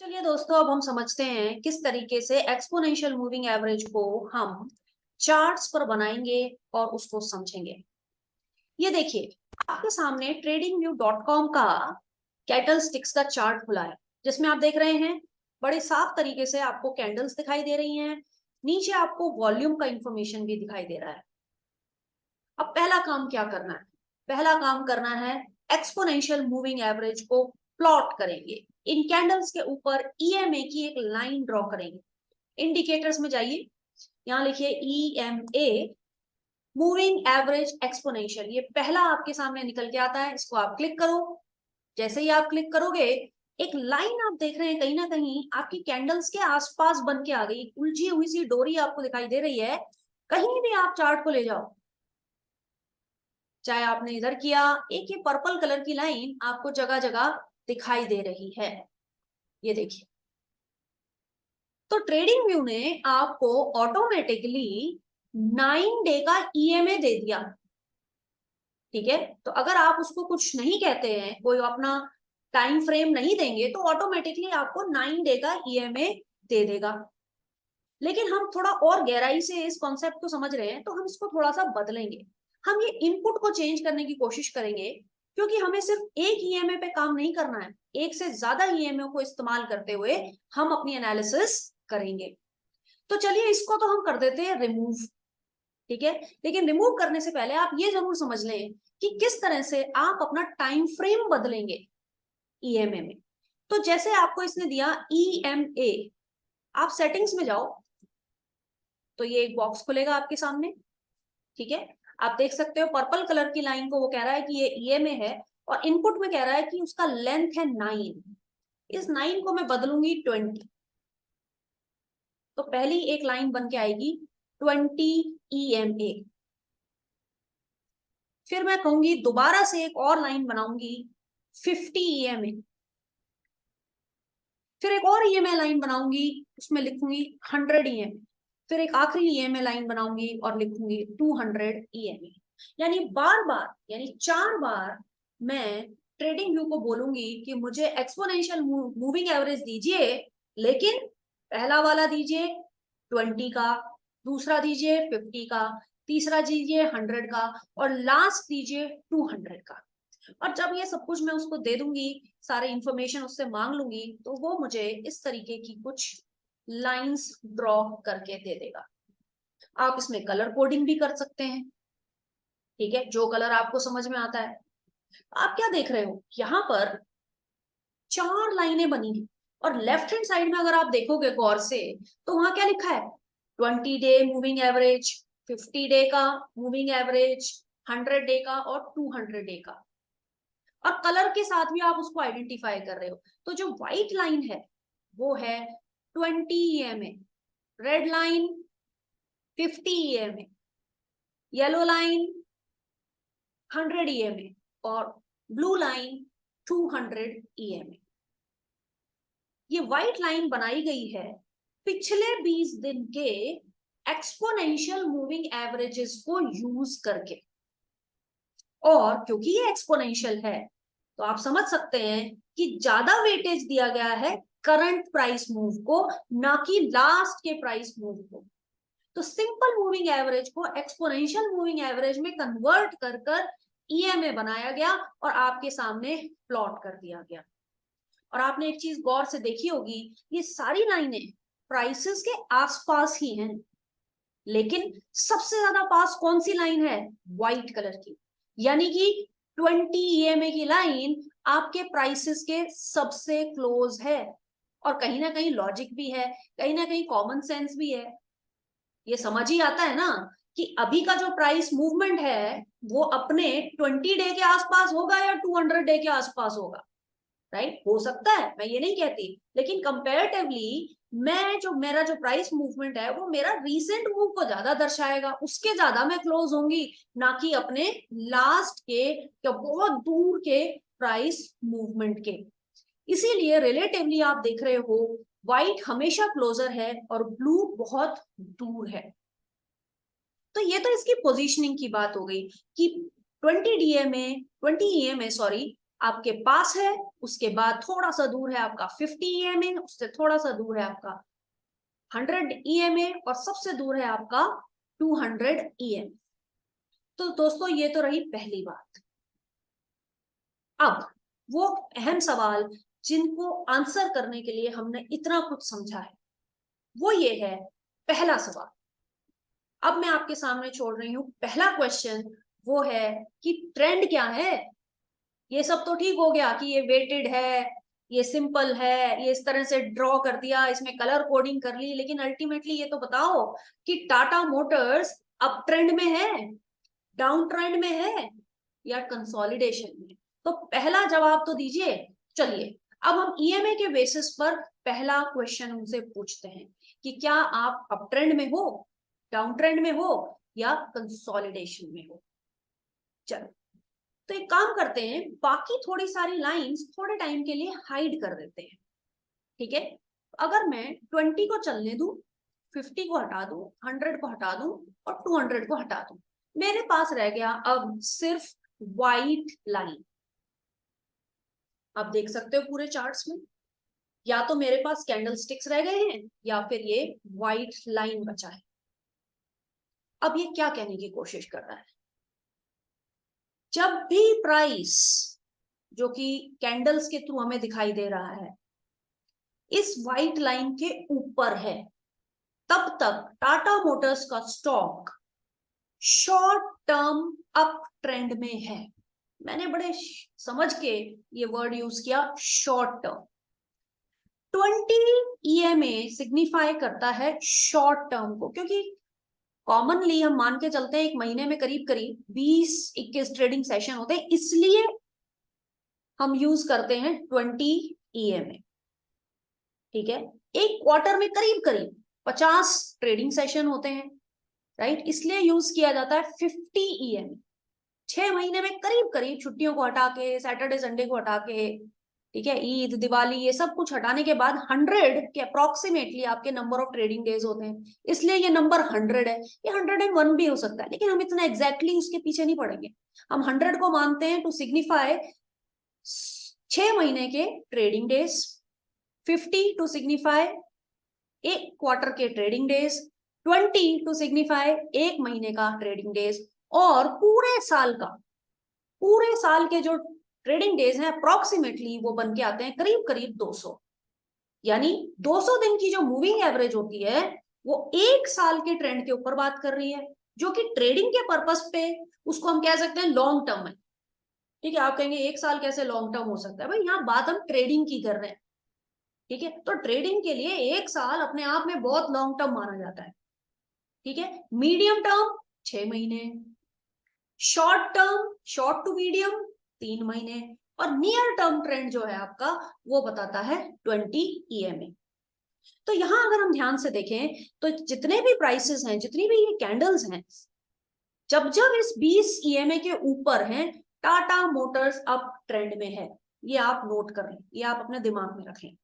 चलिए दोस्तों, अब हम समझते हैं किस तरीके से एक्सपोनेंशियल मूविंग एवरेज को हम चार्ट्स पर बनाएंगे और उसको समझेंगे। ये देखिए, आपके सामने tradingview.com का कैंडल स्टिक्स का चार्ट खुला है, जिसमें आप देख रहे हैं बड़े साफ तरीके से आपको कैंडल्स दिखाई दे रही हैं। नीचे आपको वॉल्यूम का इंफॉर्मेशन भी दिखाई दे रहा है। अब पहला काम क्या करना है? पहला काम करना है, एक्सपोनेंशियल मूविंग एवरेज को प्लॉट करेंगे। इन कैंडल्स के ऊपर ईएमए की एक लाइन ड्रॉ करेंगे। इंडिकेटर्स में जाइए, यहाँ लिखिए ईएमए, मूविंग एवरेज एक्सपोनेंशियल। ये पहला आपके सामने निकल के आता है, इसको आप क्लिक करो। जैसे ही आप क्लिक करोगे, एक लाइन आप देख रहे हैं कहीं ना कहीं आपकी कैंडल्स के आसपास बन के आ गई। उलझी हुई सी डोरी आपको दिखाई दे रही है। कहीं भी आप चार्ट को ले जाओ, चाहे आपने इधर किया, एक ये पर्पल कलर की लाइन आपको जगह जगह दिखाई दे रही है। ये देखिए, तो ट्रेडिंग व्यू ने आपको ऑटोमेटिकली 9 डे का ईएमए दे दिया। ठीक है, तो अगर आप उसको कुछ नहीं कहते हैं, कोई अपना टाइम फ्रेम नहीं देंगे, तो ऑटोमेटिकली आपको 9 डे का ईएमए दे देगा। लेकिन हम थोड़ा और गहराई से इस कॉन्सेप्ट को समझ रहे हैं, तो हम इसको थोड़ा सा बदलेंगे। हम ये इनपुट को चेंज करने की कोशिश करेंगे, क्योंकि हमें सिर्फ एक ईएमए पे काम नहीं करना है, एक से ज्यादा ईएमए को इस्तेमाल करते हुए हम अपनी एनालिसिस करेंगे। तो चलिए, इसको तो हम कर देते हैं रिमूव। ठीक है, लेकिन रिमूव करने से पहले आप ये जरूर समझ लें कि किस तरह से आप अपना टाइम फ्रेम बदलेंगे ईएमए में। तो जैसे आपको इसने दिया ईएमए, आप सेटिंग्स में जाओ, तो ये एक बॉक्स खुलेगा आपके सामने। ठीक है, आप देख सकते हो पर्पल कलर की लाइन को वो कह रहा है कि ये ईएमए है, और इनपुट में कह रहा है कि उसका लेंथ है 9। इस 9 को मैं बदलूंगी 20। तो पहली एक लाइन बन के आएगी 20 ईएमए। फिर मैं कहूंगी दोबारा से एक और लाइन बनाऊंगी 50 ईएमए। फिर एक और ईएमए लाइन बनाऊंगी, उसमें लिखूंगी 100 ईएमए। फिर एक आखिरी ईएमए लाइन बनाऊंगी और लिखूंगी 200 ईएमए। यानी बार बार, यानी 4 बार मैं ट्रेडिंग व्यू को बोलूंगी कि मुझे एक्सपोनेंशियल मूविंग एवरेज दीजिए, लेकिन पहला वाला दीजिए 20 का, दूसरा दीजिए 50 का, तीसरा दीजिए 100 का, और लास्ट दीजिए 200 का। और जब ये सब कुछ मैं उसको दे दूंगी, सारे इंफॉर्मेशन उससे मांग लूंगी, तो वो मुझे इस तरीके की कुछ लाइंस ड्रॉ करके दे देगा। आप इसमें कलर कोडिंग भी कर सकते हैं। ठीक है, जो कलर आपको समझ में आता है। आप क्या देख रहे हो, यहाँ पर 4 लाइनें बनी हैं, और लेफ्ट हैंड साइड में अगर आप देखोगे गौर से, तो वहां क्या लिखा है? 20 डे मूविंग एवरेज, 50 डे का मूविंग एवरेज, 100 डे का और 200 डे का। और कलर के साथ भी आप उसको आइडेंटिफाई कर रहे हो। तो जो व्हाइट लाइन है वो है 20 EMA, red line 50 EMA, yellow line 100 EMA, और ब्लू लाइन 200 ईएमए। ये व्हाइट लाइन बनाई गई है पिछले 20 दिन के एक्सपोनेंशियल मूविंग एवरेजेस को यूज करके। और क्योंकि ये एक्सपोनेंशियल है, तो आप समझ सकते हैं कि ज्यादा वेटेज दिया गया है करंट प्राइस मूव को, ना कि लास्ट के प्राइस मूव को। तो सिंपल मूविंग एवरेज को एक्सपोनेंशियल मूविंग एवरेज में कन्वर्ट कर कर ईएमए बनाया गया और आपके सामने प्लॉट कर दिया गया। और आपने एक चीज गौर से देखी होगी, ये सारी लाइनें प्राइसेस के आसपास ही हैं, लेकिन सबसे ज्यादा पास कौन सी लाइन है? व्हाइट कलर की। यानी कि 20 ईएमए की लाइन आपके प्राइसेस के सबसे क्लोज है। और कहीं ना कहीं लॉजिक भी है, कहीं ना कहीं कॉमन सेंस भी है। ये समझ ही आता है ना कि अभी का जो प्राइस मूवमेंट है वो अपने 20 डे के आसपास होगा या 200 डे के आसपास होगा। राइट, हो सकता है, मैं ये नहीं कहती, लेकिन कंपैरेटिवली मैं जो मेरा जो प्राइस मूवमेंट है वो मेरा रीसेंट मूव को ज्यादा दर्शाएगा, उसके ज्यादा मैं क्लोज होंगी, ना कि अपने लास्ट के या बहुत दूर के प्राइस मूवमेंट के। इसीलिए रिलेटिवली आप देख रहे हो व्हाइट हमेशा क्लोजर है और ब्लू बहुत दूर है। तो ये तो इसकी पोजीशनिंग की बात हो गई कि 20 ईएमए सॉरी आपके पास है, उसके बाद थोड़ा सा दूर है आपका 50 EMA, उससे थोड़ा सा दूर है आपका 100 EMA और सबसे दूर है आपका 200 EMA। तो दोस्तों ये तो रही पहली बात। अब वो अहम सवाल जिनको आंसर करने के लिए हमने इतना कुछ समझा है, वो ये है पहला सवाल। अब मैं आपके सामने छोड़ रही हूं पहला क्वेश्चन, वो है कि ट्रेंड क्या है। ये सब तो ठीक हो गया कि ये वेटेड है, ये सिंपल है, ये इस तरह से ड्रॉ कर दिया, इसमें कलर कोडिंग कर ली, लेकिन अल्टीमेटली ये तो बताओ कि टाटा मोटर्स अप ट्रेंड में है, डाउन ट्रेंड में है, या कंसोलिडेशन में। तो पहला जवाब तो दीजिए। चलिए अब हम ईएमए के बेसिस पर पहला क्वेश्चन उनसे पूछते हैं कि क्या आप अप ट्रेंड में हो, डाउन ट्रेंड में हो, या कंसोलिडेशन में हो। चलो तो एक काम करते हैं, बाकी थोड़ी सारी लाइंस थोड़े टाइम के लिए हाइड कर देते हैं, ठीक है। अगर मैं 20 को चलने दूं, 50 को हटा दूं, 100 को हटा दूं और 200 को हटा दूं, मेरे पास रह गया अब सिर्फ व्हाइट लाइन। आप देख सकते हो पूरे चार्ट्स में, या तो मेरे पास कैंडल स्टिक्स रह गए हैं या फिर ये व्हाइट लाइन बचा है। अब ये क्या कहने की कोशिश कर रहा है, जब भी प्राइस जो कि कैंडल्स के थ्रू हमें दिखाई दे रहा है इस व्हाइट लाइन के ऊपर है, तब तक टाटा मोटर्स का stock short term up trend में है। मैंने बड़े समझ के ये वर्ड यूज किया, शॉर्ट टर्म। 20 EMA सिग्निफाई करता है शॉर्ट टर्म को, क्योंकि कॉमनली हम मान के चलते हैं एक महीने में करीब करीब 20-21 ट्रेडिंग सेशन होते हैं, इसलिए हम यूज करते हैं 20 EMA, ठीक है। एक क्वार्टर में करीब करीब 50 ट्रेडिंग सेशन होते हैं, राइट, इसलिए यूज किया जाता है 50 EMA। 6 महीने में करीब करीब छुट्टियों को हटा के, सैटरडे संडे को हटा के, ठीक है, ईद दिवाली ये सब कुछ हटाने के बाद 100 के अप्रोक्सीमेटली आपके नंबर ऑफ ट्रेडिंग डेज होते हैं, इसलिए ये नंबर 100 है। ये 101 भी हो सकता है, लेकिन हम इतना एग्जैक्टली उसके पीछे नहीं पड़ेंगे। हम 100 को मानते हैं टू सिग्निफाई 6 महीने के ट्रेडिंग डेज, 50 टू सिग्निफाई एक क्वार्टर के ट्रेडिंग डेज, 20 टू सिग्निफाई एक महीने का ट्रेडिंग डेज, और पूरे साल के जो ट्रेडिंग डेज हैं अप्रोक्सीमेटली वो बन के आते हैं करीब करीब 200। यानी 200 दिन की जो मूविंग एवरेज होती है वो एक साल के ट्रेंड के ऊपर बात कर रही है, जो कि ट्रेडिंग के पर्पस पे उसको हम कह सकते हैं लॉन्ग टर्म है, ठीक है। आप कहेंगे एक साल कैसे लॉन्ग टर्म हो सकता है, भाई यहाँ बात हम ट्रेडिंग की कर रहे हैं, ठीक है। तो ट्रेडिंग के लिए एक साल अपने आप में बहुत लॉन्ग टर्म माना जाता है, ठीक है। मीडियम टर्म 6 महीने, short term, short to medium 3 महीने, और नियर टर्म ट्रेंड जो है आपका वो बताता है 20 EMA। तो यहां अगर हम ध्यान से देखें तो जितने भी प्राइसेस हैं, जितनी भी ये कैंडल्स हैं, जब जब इस 20 EMA के ऊपर हैं टाटा मोटर्स अप ट्रेंड में है। ये आप नोट कर लें, ये आप अपने दिमाग में रखें,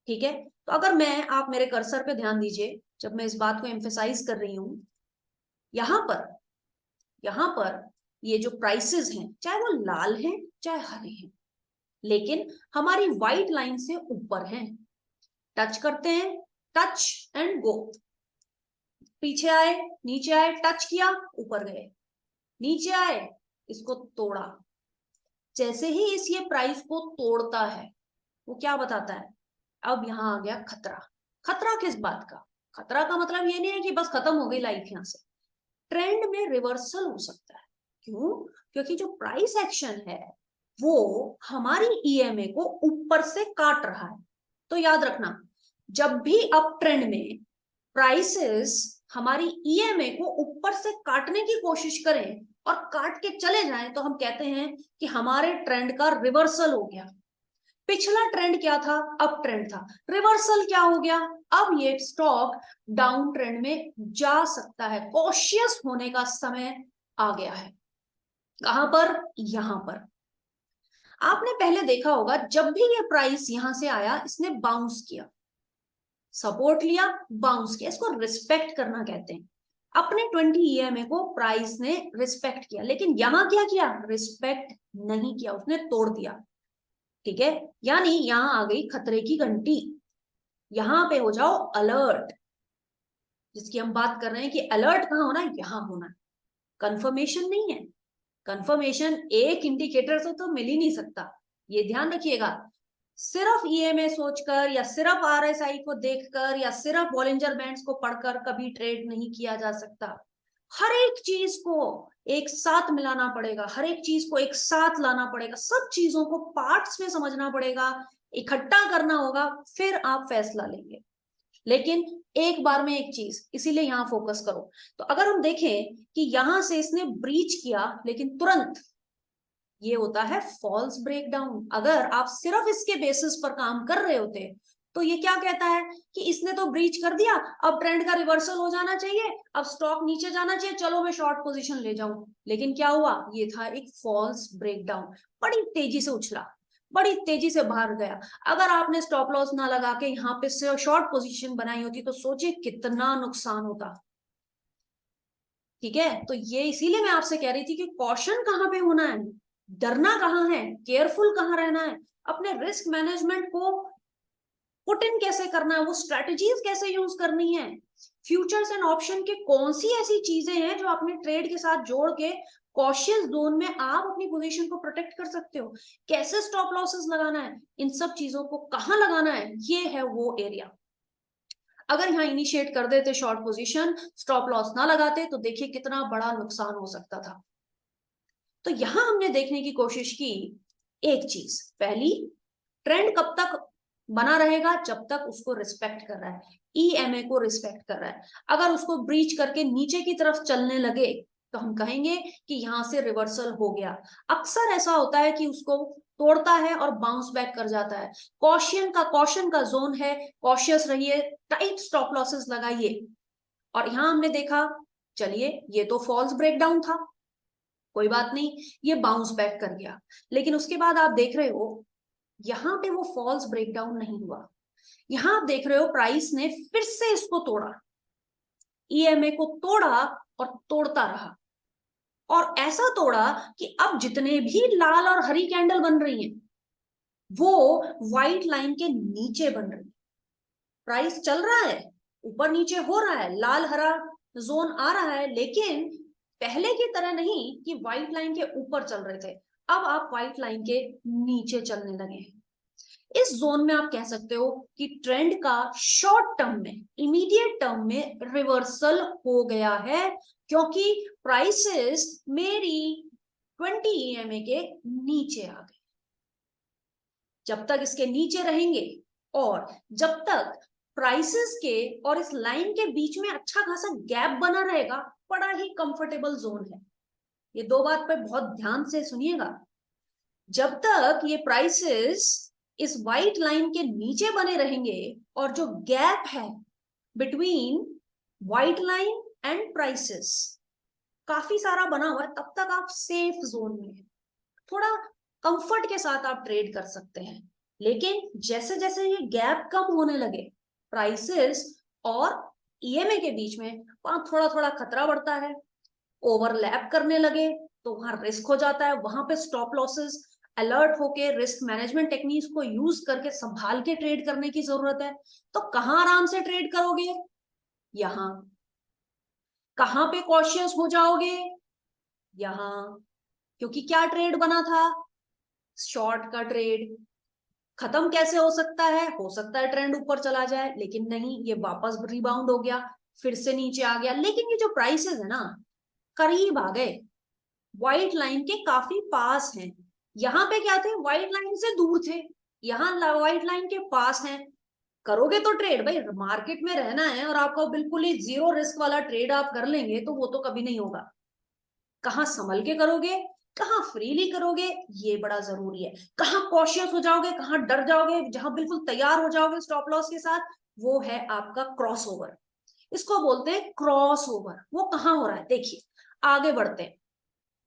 ठीक है। तो अगर मैं, आप मेरे कर्सर पे ध्यान दीजिए, जब मैं इस बात को एम्फेसाइज कर रही हूं, यहां पर ये जो प्राइसेस हैं चाहे वो लाल हैं चाहे हरे हैं, लेकिन हमारी व्हाइट लाइन से ऊपर हैं। टच करते हैं, टच एंड गो, पीछे आए, नीचे आए, टच किया, ऊपर गए, नीचे आए, इसको तोड़ा। जैसे ही इस ये प्राइस को तोड़ता है वो क्या बताता है, अब यहां आ गया खतरा। खतरा किस बात का, खतरा का मतलब ये नहीं है कि बस खत्म हो गई लाइफ यहां से, ट्रेंड में रिवर्सल हो सकता है। क्यों? क्योंकि जो प्राइस एक्शन है वो हमारी EMA को ऊपर से काट रहा है। तो याद रखना, जब भी अप ट्रेंड में प्राइसेस हमारी EMA को ऊपर से काटने की कोशिश करें और काट के चले जाएं, तो हम कहते हैं कि हमारे ट्रेंड का रिवर्सल हो गया। पिछला ट्रेंड क्या था, अप ट्रेंड था, रिवर्सल क्या हो गया, अब ये स्टॉक डाउन ट्रेंड में जा सकता है, कॉशियस होने का समय आ गया है। कहां पर, यहां पर। आपने पहले देखा होगा जब भी ये प्राइस यहां से आया इसने बाउंस किया, सपोर्ट लिया, बाउंस किया, इसको रिस्पेक्ट करना कहते हैं। अपने 20 ईएमए को प्राइस ने रिस्पेक्ट किया, लेकिन यहां क्या किया, रिस्पेक्ट नहीं किया, उसने तोड़ दिया। ठीक है, यानी यहां आ गई खतरे की घंटी। यहां पे हो जाओ अलर्ट, जिसकी हम बात कर रहे हैं कि अलर्ट कहां होना है, यहां होना है, कंफर्मेशन नहीं है। कंफर्मेशन एक इंडिकेटर से तो मिल ही नहीं सकता, ये ध्यान रखिएगा। सिर्फ ईएमए सोचकर या सिर्फ आरएसआई को देखकर या सिर्फ बॉलिंजर बैंड्स को पढ़कर कभी ट्रेड नहीं किया जा सकता। हर एक चीज को एक साथ मिलाना पड़ेगा, हर एक चीज को एक साथ लाना पड़ेगा, सब चीजों को पार्ट्स में समझना पड़ेगा, इकट्ठा करना होगा, फिर आप फैसला लेंगे। लेकिन एक बार में एक चीज, इसीलिए यहां फोकस करो। तो अगर हम देखें कि यहां से इसने ब्रीच किया लेकिन तुरंत, ये होता है फॉल्स ब्रेकडाउन। अगर आप सिर्फ इसके बेसिस पर काम कर रहे होते तो ये क्या कहता है कि इसने तो ब्रीच कर दिया, अब ट्रेंड का रिवर्सल हो जाना चाहिए, अब स्टॉक नीचे जाना चाहिए, चलो मैं शॉर्ट पोजीशन ले जाऊं। लेकिन क्या हुआ, ये था एक फॉल्स ब्रेकडाउन, बड़ी तेजी से उछला, बड़ी तेजी से बाहर गया। अगर आपने स्टॉप लॉस ना लगा के यहाँ पे शॉर्ट पोजीशन बनाई होती तो सोचिए कितना नुकसान होता। ठीक है, तो ये इसीलिए मैं आपसे कह रही थी कि कॉशन कहाँ पे होना है, डरना कहाँ है, केयरफुल कहाँ रहना है, अपने रिस्क मैनेजमेंट को पुट इन कैसे करना है, वो स्ट्रेटजीज कैसे यूज करनी है, फ्यूचर्स एंड ऑप्शन के कौन सी ऐसी चीजें हैं जो अपने ट्रेड के साथ जोड़ के कॉशियस जोन में आप अपनी पोजीशन को प्रोटेक्ट कर सकते हो, कैसे स्टॉप लॉसेस लगाना है, इन सब चीजों को कहाँ लगाना है, ये है वो एरिया। अगर यहाँ इनिशिएट कर देते शॉर्ट पोजीशन, स्टॉप लॉस ना लगाते, तो देखिए कितना बड़ा नुकसान हो सकता था। तो यहां हमने देखने की कोशिश की एक चीज, पहली, ट्रेंड कब तक बना रहेगा, जब तक उसको रिस्पेक्ट कर रहा है, ईएमए को रिस्पेक्ट कर रहा है। अगर उसको ब्रीच करके नीचे की तरफ चलने लगे तो हम कहेंगे कि यहां से रिवर्सल हो गया। अक्सर ऐसा होता है कि उसको तोड़ता है और बाउंस बैक कर जाता है। कॉशन का जोन है, कॉशियस रहिए, टाइट स्टॉप लॉसेस लगाइए। और यहां हमने देखा, चलिए ये तो फॉल्स ब्रेकडाउन था, कोई बात नहीं, ये बाउंस बैक कर गया। लेकिन उसके बाद आप देख रहे हो यहां पे वो फॉल्स ब्रेकडाउन नहीं हुआ, यहां आप देख रहे हो प्राइस ने फिर से इसको तोड़ा, ईएमए को तोड़ा और तोड़ता रहा, और ऐसा तोड़ा कि अब जितने भी लाल और हरी कैंडल बन रही हैं वो व्हाइट लाइन के नीचे बन रही है। प्राइस चल रहा है, ऊपर नीचे हो रहा है, लाल हरा जोन आ रहा है, लेकिन पहले की तरह नहीं कि व्हाइट लाइन के ऊपर चल रहे थे, अब आप व्हाइट लाइन के नीचे चलने लगे हैं। इस जोन में आप कह सकते हो कि ट्रेंड का शॉर्ट टर्म में, इमीडिएट टर्म में रिवर्सल हो गया है, क्योंकि प्राइसेस मेरी 20 ईएमए के नीचे आ गए। जब तक इसके नीचे रहेंगे और जब तक प्राइसेस के और इस लाइन के बीच में अच्छा खासा गैप बना रहेगा, बड़ा ही कंफर्टेबल जोन है। ये दो बात पे बहुत ध्यान से सुनिएगा, जब तक ये प्राइसेस इस व्हाइट लाइन के नीचे बने रहेंगे और जो गैप है between white line and prices काफी सारा बना हुआ है, तब तक आप सेफ जोन में हैं, थोड़ा कंफर्ट के साथ आप ट्रेड कर सकते हैं। लेकिन जैसे जैसे ये गैप कम होने लगे प्राइसेस और ईएमए के बीच में, वहां थोड़ा थोड़ा खतरा बढ़ता है, ओवरलैप करने लगे तो वहां रिस्क हो जाता है, वहां पे स्टॉप लॉसेस अलर्ट होके रिस्क मैनेजमेंट टेक्निक्स को यूज करके संभाल के ट्रेड करने की जरूरत है। तो कहां आराम से ट्रेड करोगे, यहां। कहां पे कॉशियस हो जाओगे, यहां। क्योंकि क्या ट्रेड बना था, शॉर्ट का ट्रेड। खत्म कैसे हो सकता है ट्रेंड ऊपर चला जाए, लेकिन नहीं, ये वापस रिबाउंड हो गया, फिर से नीचे आ गया। लेकिन ये जो प्राइसेस है ना, करीब आ गए, व्हाइट लाइन के काफी पास हैं। यहाँ पे क्या थे, व्हाइट लाइन से दूर थे, यहाँ व्हाइट लाइन के पास हैं। करोगे तो ट्रेड, भाई मार्केट में रहना है और आपको बिल्कुल ही जीरो रिस्क वाला ट्रेड आप कर लेंगे तो वो तो कभी नहीं होगा। कहाँ संभल के करोगे, कहाँ फ्रीली करोगे, ये बड़ा जरूरी है। कहाँ कॉशियस हो जाओगे, कहाँ डर जाओगे, जहां बिल्कुल तैयार हो जाओगे स्टॉप लॉस के साथ, वो है आपका क्रॉस ओवर। इसको बोलते हैं क्रॉस ओवर। वो कहाँ हो रहा है, देखिए आगे बढ़ते हैं।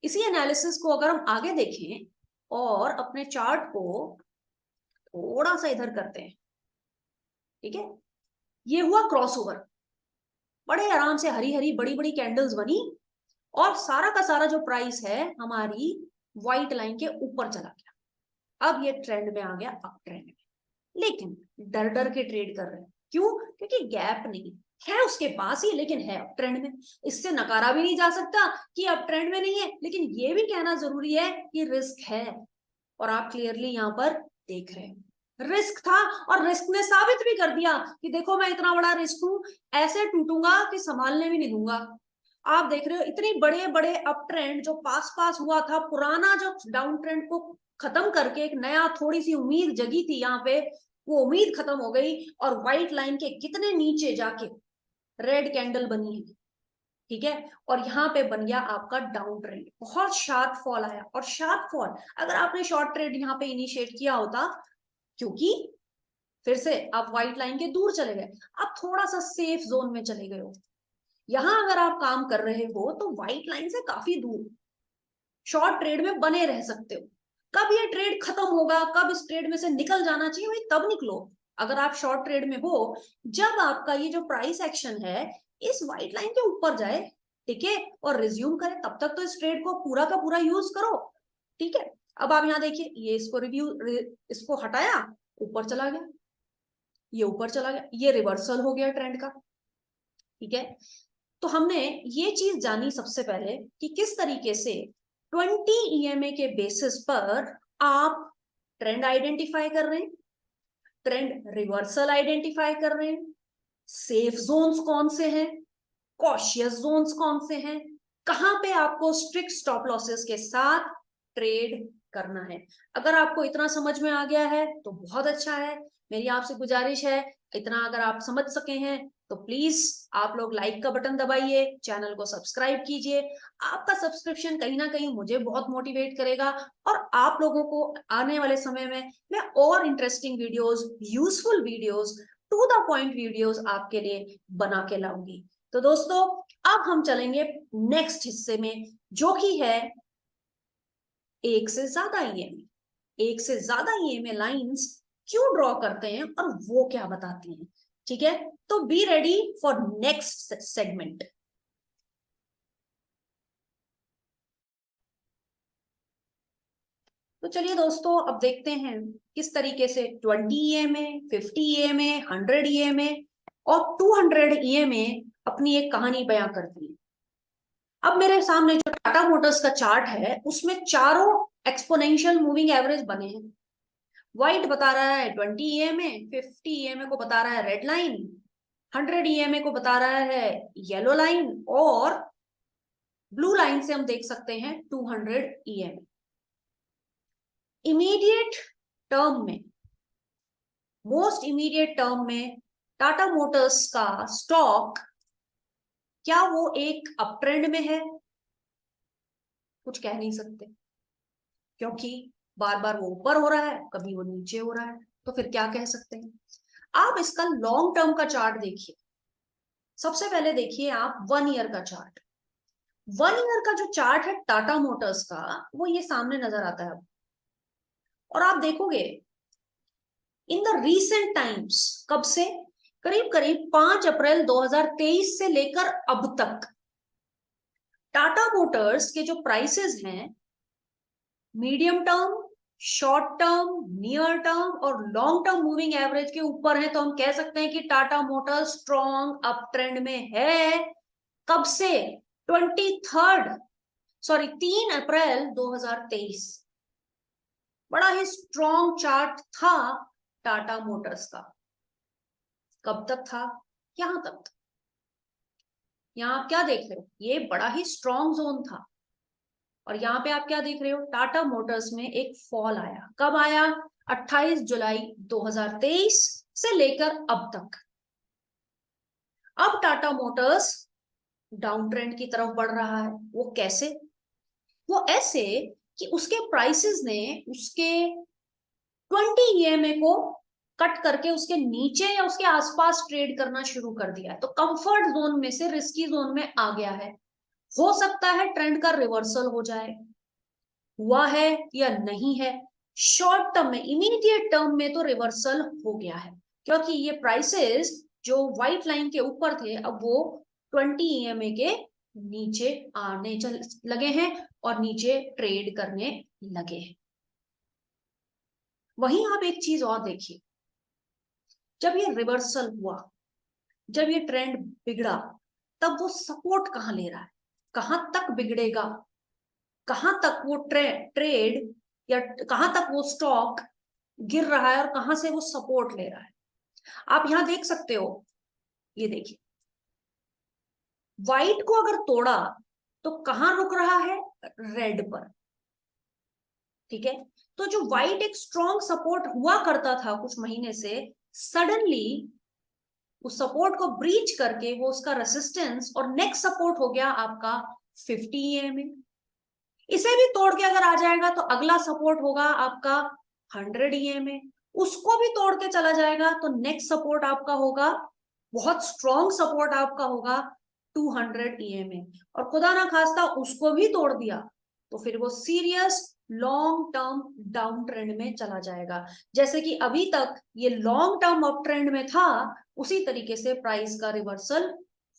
इसी एनालिसिस को अगर हम आगे देखें और अपने चार्ट को थोड़ा सा इधर करते हैं, ठीक है, ये हुआ क्रॉस ओवर। बड़े आराम से हरी हरी बड़ी बड़ी कैंडल्स बनी और सारा का सारा जो प्राइस है हमारी व्हाइट लाइन के ऊपर चला गया। अब ये ट्रेंड में आ गया, अप ट्रेंड में। लेकिन डर डर के ट्रेड कर रहे हैं, क्यों? क्योंकि गैप नहीं है उसके पास ही, लेकिन है अप ट्रेंड में। इससे नकारा भी नहीं जा सकता कि अप ट्रेंड में नहीं है, लेकिन ये भी कहना जरूरी है कि रिस्क है। और आप क्लियरली यहाँ पर देख रहे हैं रिस्क था, और रिस्क ने साबित भी कर दिया कि देखो मैं इतना बड़ा रिस्क हूं, ऐसे टूटूंगा कि संभालने भी नहीं दूंगा। आप देख रहे हो इतने बड़े बड़े अप ट्रेंड जो पास पास हुआ था, पुराना जो डाउन ट्रेंड को खत्म करके एक नया थोड़ी सी उम्मीद जगी थी यहाँ पे, वो उम्मीद खत्म हो गई और व्हाइट लाइन के कितने नीचे जाके रेड कैंडल बनी है, ठीक है। और यहाँ पे बन गया आपका डाउन ट्रेंड, बहुत शार्प फॉल आया। और शार्प फॉल अगर आपने शॉर्ट ट्रेड यहाँ पे इनिशिएट किया होता, क्योंकि फिर से आप व्हाइट लाइन के दूर चले गए, आप थोड़ा सा सेफ जोन में चले गए हो। यहां अगर आप काम कर रहे हो तो व्हाइट लाइन से काफी दूर शॉर्ट ट्रेड में बने रह सकते हो। कब ये ट्रेड खत्म होगा, कब इस ट्रेड में से निकल जाना चाहिए, वही तब निकलो। अगर आप शॉर्ट ट्रेड में हो जब आपका ये जो प्राइस एक्शन है इस व्हाइट लाइन के ऊपर जाए, ठीक है, और रिज्यूम करे, तब तक तो इस ट्रेड को पूरा का पूरा यूज करो, ठीक है। अब आप यहाँ देखिए, ये इसको इसको हटाया, ऊपर चला गया, ये ऊपर चला गया, ये रिवर्सल हो गया ट्रेंड का, ठीक है। तो हमने ये चीज जानी सबसे पहले कि किस तरीके से 20 EMA के बेसिस पर आप ट्रेंड आइडेंटिफाई कर रहे हैं, ट्रेंड रिवर्सल आइडेंटिफाई कर रहे हैं, सेफ जोन्स कौन से हैं, कॉशियस जोन्स कौन से हैं, कहां पे आपको स्ट्रिक्ट स्टॉप लॉसेस के साथ ट्रेड करना है। अगर आपको इतना समझ में आ गया है तो बहुत अच्छा है। मेरी आपसे गुजारिश है, इतना अगर आप समझ सके हैं तो प्लीज आप लोग लाइक का बटन दबाइए, चैनल को सब्सक्राइब कीजिए। आपका सब्सक्रिप्शन कहीं ना कहीं मुझे बहुत मोटिवेट करेगा और आप लोगों को आने वाले समय में मैं और interesting videos, useful videos, to the point videos आपके लिए बना के लाऊंगी। तो दोस्तों अब हम चलेंगे नेक्स्ट हिस्से में, जो कि है एक से ज्यादा ईएमए। एक से ज्यादा ईएमए लाइंस क्यों ड्रॉ करते हैं और वो क्या बताती हैं, ठीक है। तो be ready for next segment. तो चलिए दोस्तों अब देखते हैं किस तरीके से 20 EMA, 50 EMA, 100 EMA और 200 EMA अपनी एक कहानी बयां करती है। अब मेरे सामने जो टाटा मोटर्स का चार्ट है उसमें चारों एक्सपोनेंशियल मूविंग एवरेज बने हैं। व्हाइट बता रहा है 20 EMA, 50 EMA को बता रहा है रेड लाइन, 100 EMA को बता रहा है येलो लाइन, और ब्लू लाइन से हम देख सकते हैं 200 EMA। इमीडिएट टर्म में, मोस्ट इमीडिएट टर्म में टाटा मोटर्स का स्टॉक, क्या वो एक अप ट्रेंड में है? कुछ कह नहीं सकते, क्योंकि बार बार वो ऊपर हो रहा है, कभी वो नीचे हो रहा है, तो फिर क्या कह सकते हैं। आप इसका लॉन्ग टर्म का चार्ट देखिए। सबसे पहले देखिए आप 1 ईयर का चार्ट। 1 ईयर का जो चार्ट है टाटा मोटर्स का, वो ये सामने नजर आता है। और आप देखोगे इन द रीसेंट टाइम्स, कब से, करीब करीब 5 अप्रैल 2023 से लेकर अब तक टाटा मोटर्स के जो प्राइसेस हैं, medium term, short term, near term और लॉन्ग टर्म मूविंग एवरेज के ऊपर है। तो हम कह सकते हैं कि Tata Motors strong up trend में है। कब से? 3 अप्रैल 2023। बड़ा ही स्ट्रॉन्ग चार्ट था टाटा मोटर्स का। कब तक था? यहां तक था। यहां आप क्या देख रहे हो, ये बड़ा ही स्ट्रॉन्ग जोन था। और यहाँ पे आप क्या देख रहे हो, टाटा मोटर्स में एक फॉल आया। कब आया? 28 जुलाई 2023 से लेकर अब तक। अब टाटा मोटर्स डाउन ट्रेंड की तरफ बढ़ रहा है। वो कैसे? वो ऐसे कि उसके प्राइसेस ने उसके 20 EMA को कट करके उसके नीचे या उसके आसपास ट्रेड करना शुरू कर दिया है। तो कंफर्ट जोन में से रिस्की जोन में आ गया है। हो सकता है ट्रेंड का रिवर्सल हो जाए, हुआ है या नहीं है। शॉर्ट टर्म में, इमीडिएट टर्म में तो रिवर्सल हो गया है, क्योंकि ये प्राइसेस जो व्हाइट लाइन के ऊपर थे अब वो 20 EMA के नीचे आने लगे हैं और नीचे ट्रेड करने लगे हैं। वहीं आप एक चीज और देखिए, जब ये रिवर्सल हुआ, जब ये ट्रेंड बिगड़ा, तब वो सपोर्ट कहां ले रहा है, कहां तक बिगड़ेगा, कहां तक वो ट्रेड या कहां तक वो स्टॉक गिर रहा है और कहां से वो सपोर्ट ले रहा है। आप यहां देख सकते हो, ये देखिए, व्हाइट को अगर तोड़ा तो कहां रुक रहा है, रेड पर। ठीक है, तो जो व्हाइट एक स्ट्रॉन्ग सपोर्ट हुआ करता था कुछ महीने से, सडनली उस सपोर्ट को ब्रीच करके वो उसका रेसिस्टेंस और नेक्स्ट सपोर्ट हो गया आपका 50 EMA। इसे भी तोड़ के अगर आ जाएगा तो अगला सपोर्ट होगा आपका 100 EMA। उसको भी तोड़ के चला जाएगा तो नेक्स्ट सपोर्ट आपका होगा, बहुत स्ट्रॉन्ग सपोर्ट आपका होगा 200 EMA। और खुदा ना खास्ता उसको भी तोड़ दिया तो फिर वो serious long term down trend में चला जाएगा। जैसे कि अभी तक ये लॉन्ग टर्म अप ट्रेंड में था, उसी तरीके से प्राइस का रिवर्सल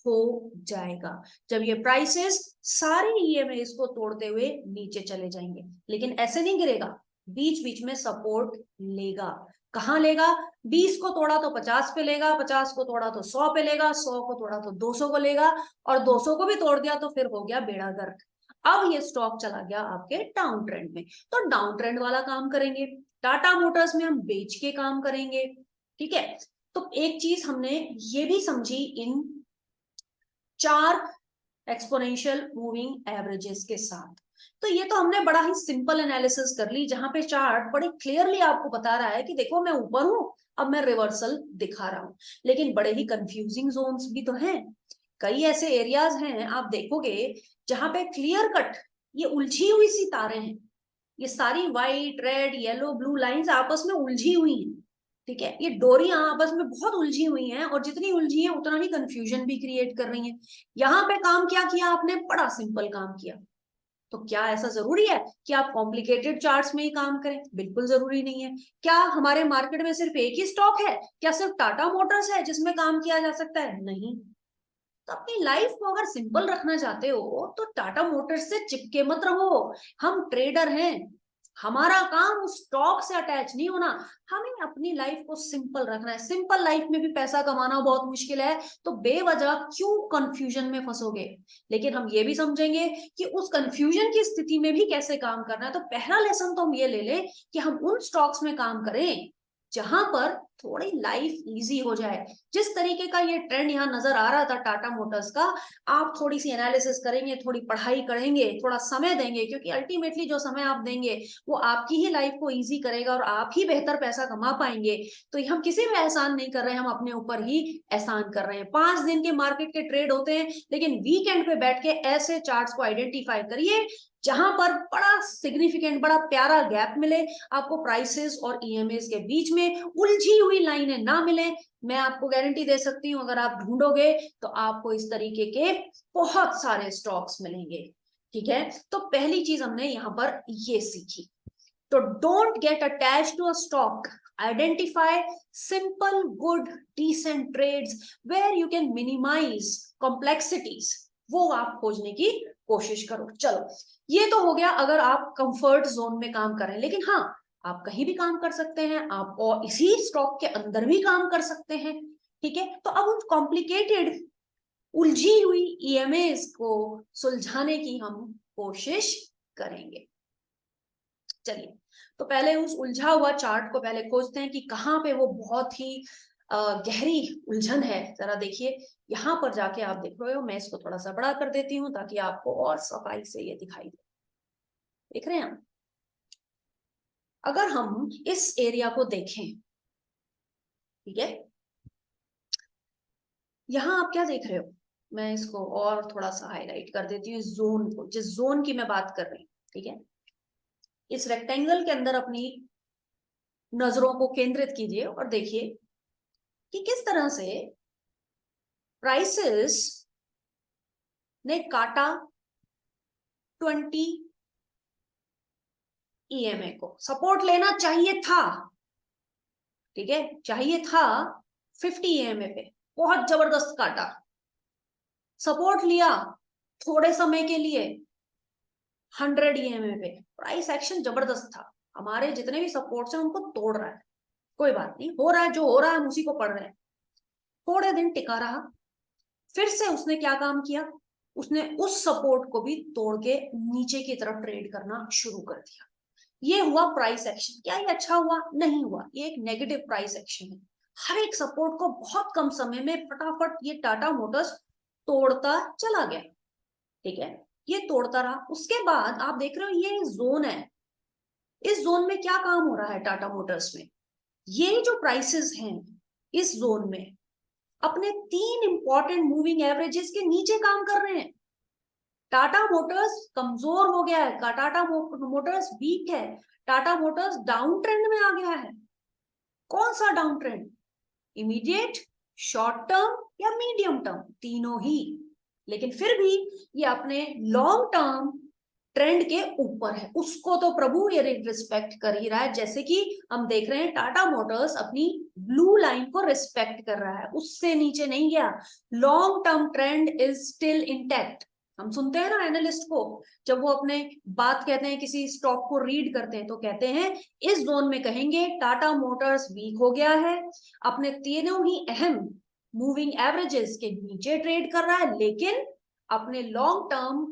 हो जाएगा जब ये प्राइसेस सारे EMA को तोड़ते हुए नीचे चले जाएंगे। लेकिन ऐसे नहीं गिरेगा, बीच बीच में सपोर्ट लेगा। कहां लेगा, 20 को तोड़ा तो 50 पे लेगा, 50 को तोड़ा तो 100 पे लेगा, 100 को तोड़ा तो 200 को लेगा, और 200 को भी तोड़ दिया तो फिर हो गया बेड़ा गर्क। अब ये स्टॉक चला गया आपके डाउन ट्रेंड में, तो डाउन ट्रेंड वाला काम करेंगे। टाटा मोटर्स में हम बेच के काम करेंगे। ठीक है, तो एक चीज हमने ये भी समझी इन 4 एक्सपोनेंशियल मूविंग एवरेजेस के साथ। तो ये तो हमने बड़ा ही सिंपल एनालिसिस कर ली, जहां पे चार्ट बड़े क्लियरली आपको बता रहा है कि देखो मैं ऊपर हूं, अब मैं रिवर्सल दिखा रहा हूं। लेकिन बड़े ही कंफ्यूजिंग जोन्स भी तो हैं, कई ऐसे एरियाज हैं आप देखोगे जहां पे क्लियर कट ये उलझी हुई सी तारें हैं, ये सारी white red yellow blue lines आपस में उलझी हुई हैं। ठीक है, ये डोरियां आपस में बहुत उलझी हुई हैं और जितनी उलझी हैं उतना ही कंफ्यूजन भी क्रिएट कर रही हैं। यहां पे काम क्या किया आपने, बड़ा सिंपल काम किया। तो क्या ऐसा जरूरी है कि आप कॉम्प्लिकेटेड चार्ट्स में ही काम करें? बिल्कुल जरूरी नहीं है। क्या हमारे मार्केट में सिर्फ एक ही स्टॉक है, क्या सिर्फ टाटा मोटर्स है जिसमें काम किया जा सकता है? नहीं। तो अपनी लाइफ को अगर सिंपल रखना चाहते हो तो टाटा मोटर्स से चिपके मत रहो। हम ट्रेडर हैं, हमारा काम उस स्टॉक से अटैच नहीं होना। हमें अपनी लाइफ को सिंपल रखना है। सिंपल लाइफ में भी पैसा कमाना बहुत मुश्किल है, तो बेवजह क्यों कंफ्यूजन में फंसोगे। लेकिन हम ये भी समझेंगे कि उस कंफ्यूजन की स्थिति में भी कैसे काम करना है। तो पहला लेसन तो हम ये ले लें कि हम उन स्टॉक्स में काम करें जहां पर थोड़ी लाइफ इजी हो जाए। जिस तरीके का ये ट्रेंड यहाँ नजर आ रहा था टाटा मोटर्स का, आप थोड़ी सी एनालिसिस करेंगे, थोड़ी पढ़ाई करेंगे, थोड़ा समय देंगे, क्योंकि अल्टीमेटली जो समय आप देंगे वो आपकी ही लाइफ को इजी करेगा और आप ही बेहतर पैसा कमा पाएंगे। तो हम किसी में एहसान नहीं कर रहे हैं, हम अपने ऊपर ही एहसान कर रहे हैं। 5 दिन के मार्केट के ट्रेड होते हैं, लेकिन वीकेंड पे बैठ के ऐसे चार्ट्स को आइडेंटिफाई करिए जहां पर बड़ा सिग्निफिकेंट, बड़ा प्यारा गैप मिले आपको, प्राइसेस और EMAs के बीच में उलझी हुई लाइनें ना मिले। मैं आपको गारंटी दे सकती हूं अगर आप ढूंढोगे तो आपको इस तरीके के बहुत सारे स्टॉक्स मिलेंगे। ठीक है, तो पहली चीज हमने यहां पर ये सीखी। तो don't get attach to a stock, identify simple good decent trades where you can minimise complexities, वो आप खोजने की कोशिश करो। चलो, ये तो हो गया अगर आप कंफर्ट जोन में काम कर रहे हैं। लेकिन हाँ, आप कहीं भी काम कर सकते हैं, आप और इसी स्टॉक के अंदर भी काम कर सकते हैं। ठीक है, तो अब उन कॉम्प्लिकेटेड उलझी हुई EMAs को सुलझाने की हम कोशिश करेंगे। चलिए, तो पहले उस उलझा हुआ चार्ट को पहले खोजते हैं कि कहाँ पे वो बहुत ही गहरी उलझन है। जरा देखिए, यहां पर जाके आप देख रहे हो, मैं इसको थोड़ा सा बड़ा कर देती हूँ ताकि आपको और सफाई से ये दिखाई दे। देख रहे हैं आप, अगर हम इस एरिया को देखें, ठीक है, यहां आप क्या देख रहे हो, मैं इसको और थोड़ा सा हाईलाइट कर देती हूँ, जोन को, जिस जोन की मैं बात कर रही हूँ। ठीक है, इस रेक्टेंगल के अंदर अपनी नजरों को केंद्रित कीजिए और देखिए कि किस तरह से प्राइसेस ने काटा 20 EMA को। सपोर्ट लेना चाहिए था, ठीक है, चाहिए था 50 EMA पे, बहुत जबरदस्त काटा। सपोर्ट लिया थोड़े समय के लिए 100 EMA पे, प्राइस एक्शन जबरदस्त था, हमारे जितने भी सपोर्ट्स हैं उनको तोड़ रहा है, कोई बात नहीं, हो रहा है जो हो रहा है हम उसी को पढ़ रहे हैं। थोड़े दिन टिका रहा, फिर से उसने क्या काम किया, उसने उस सपोर्ट को भी तोड़ के नीचे की तरफ ट्रेड करना शुरू कर दिया। ये हुआ प्राइस एक्शन। क्या ये अच्छा हुआ? नहीं हुआ, ये एक नेगेटिव प्राइस एक्शन है। हर एक सपोर्ट को बहुत कम समय में फटाफट ये टाटा मोटर्स तोड़ता चला गया, ठीक है, ये तोड़ता रहा। उसके बाद आप देख रहे हो ये जोन है, इस जोन में क्या काम हो रहा है टाटा मोटर्स में, ये जो प्राइसेस हैं इस जोन में अपने 3 इंपॉर्टेंट मूविंग एवरेजेस के नीचे काम कर रहे हैं। टाटा मोटर्स कमजोर हो गया है, टाटा मोटर्स वीक है, टाटा मोटर्स डाउन ट्रेंड में आ गया है। कौन सा down trend? Immediate, short term या मीडियम टर्म, तीनों ही। लेकिन फिर भी ये अपने लॉन्ग टर्म ट्रेंड के ऊपर है, उसको तो प्रभु ये रिस्पेक्ट कर ही रहा है। जैसे कि हम देख रहे हैं टाटा मोटर्स अपनी ब्लू लाइन को रिस्पेक्ट कर रहा है, उससे नीचे नहीं गया। Long term trend is still intact. हम सुनते हैं ना एनालिस्ट को, जब वो अपने बात कहते हैं किसी स्टॉक को रीड करते हैं तो कहते हैं इस जोन में कहेंगे टाटा मोटर्स वीक हो गया है, अपने तीनों ही अहम मूविंग एवरेजेस के नीचे ट्रेड कर रहा है, लेकिन अपने लॉन्ग टर्म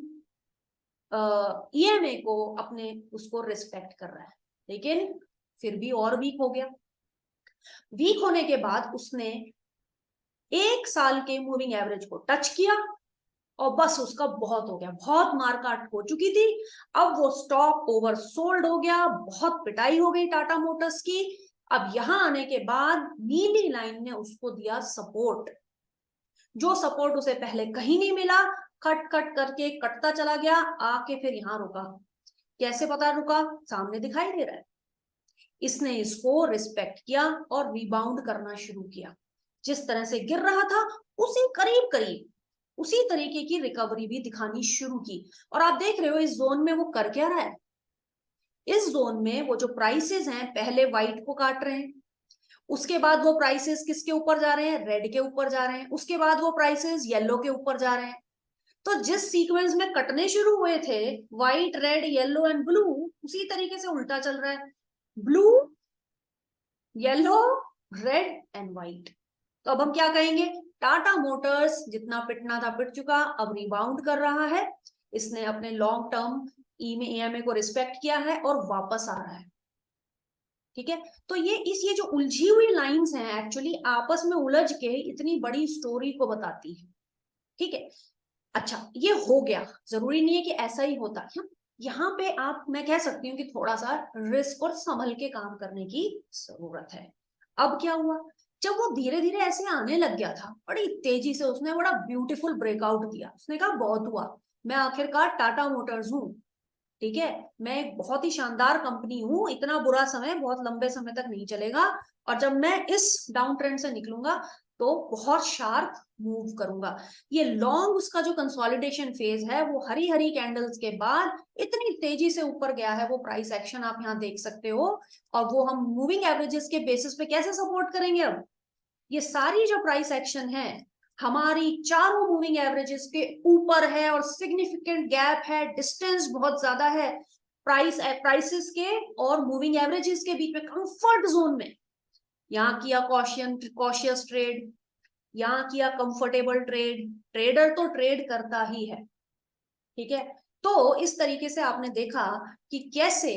EMA को अपने उसको रिस्पेक्ट कर रहा है। लेकिन फिर भी और वीक हो गया। वीक होने के बाद उसने 1 साल के मूविंग एवरेज को टच किया और बस उसका बहुत हो गया, बहुत मारकाट हो चुकी थी। अब वो स्टॉक ओवर सोल्ड हो गया, बहुत पिटाई हो गई टाटा मोटर्स की। अब यहां आने के बाद नीली लाइन ने उसको दिया सपोर्ट, जो सपोर्ट उसे पहले कहीं नहीं मिला, कट कट करके कटता चला गया, आके फिर यहां रुका। कैसे पता रुका? सामने दिखाई दे रहा है। इसने इसको रिस्पेक्ट किया और रिबाउंड करना शुरू किया। जिस तरह से गिर रहा था उसी करीब करीब उसी तरीके की रिकवरी भी दिखानी शुरू की। और आप देख रहे हो इस जोन में वो कर क्या रहा है, इस जोन में वो जो प्राइसेस हैं पहले व्हाइट को काट रहे हैं, उसके बाद वो प्राइसेस किसके ऊपर जा रहे हैं? रेड के ऊपर जा रहे हैं, उसके बाद वो प्राइसेस येलो के ऊपर जा रहे हैं। तो जिस सीक्वेंस में कटने शुरू हुए थे white, red, yellow and blue, उसी तरीके से उल्टा चल रहा है, blue, yellow, red and white. तो अब हम क्या कहेंगे? टाटा मोटर्स जितना पिटना था पिट चुका, अब रिबाउंड कर रहा है, इसने अपने लॉन्ग टर्म EMA को रिस्पेक्ट किया है और वापस आ रहा है, ठीक है। तो ये जो उलझी हुई लाइंस हैं एक्चुअली आपस में उलझ के इतनी बड़ी स्टोरी को बताती है, ठीक है। अच्छा, ये हो गया, जरूरी नहीं है कि ऐसा ही होता है। यहाँ पे मैं कह सकती हूँ कि थोड़ा सा रिस्क और संभल के काम करने की जरूरत है। अब क्या हुआ, जब वो धीरे धीरे ऐसे आने लग गया था बड़ी तेजी से, उसने बड़ा ब्यूटीफुल ब्रेकआउट दिया, उसने कहा बहुत हुआ, मैं आखिरकार टाटा मोटर्स हूँ, ठीक है, मैं एक बहुत ही शानदार कंपनी हूँ, इतना बुरा समय बहुत लंबे समय तक नहीं चलेगा, और जब मैं इस डाउन ट्रेंड से निकलूंगा तो बहुत शार्प मूव करूंगा। ये लॉन्ग उसका जो कंसोलिडेशन फेज है वो हरी हरी कैंडल्स के बाद इतनी तेजी से ऊपर गया है, वो प्राइस एक्शन आप यहाँ देख सकते हो। और वो हम मूविंग एवरेजेस के बेसिस पे कैसे सपोर्ट करेंगे? अब ये सारी जो प्राइस एक्शन है हमारी चारों मूविंग एवरेजेस के ऊपर है और सिग्निफिकेंट गैप है, डिस्टेंस बहुत ज्यादा है प्राइसेस के और मूविंग एवरेजेस के बीच में, कंफर्ट जोन में। यहाँ किया कॉशियस ट्रेड, यहाँ किया कंफर्टेबल ट्रेड, ट्रेडर तो ट्रेड करता ही है, ठीक है। तो इस तरीके से आपने देखा कि कैसे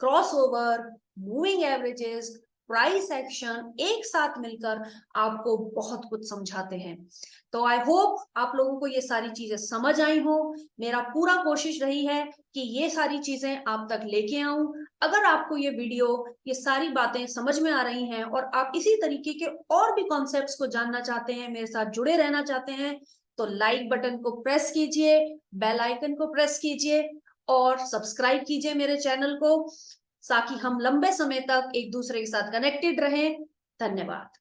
crossover, moving averages, price action एक साथ मिलकर आपको बहुत कुछ समझाते हैं। तो आई होप आप लोगों को ये सारी चीजें समझ आई हो। मेरा पूरा कोशिश रही है कि ये सारी चीजें आप तक लेके आऊं। अगर आपको ये वीडियो, ये सारी बातें समझ में आ रही हैं और आप इसी तरीके के और भी कॉन्सेप्ट्स को जानना चाहते हैं, मेरे साथ जुड़े रहना चाहते हैं, तो लाइक बटन को प्रेस कीजिए, बेल आइकन को प्रेस कीजिए और सब्सक्राइब कीजिए मेरे चैनल को, ताकि हम लंबे समय तक एक दूसरे के साथ कनेक्टेड रहें। धन्यवाद।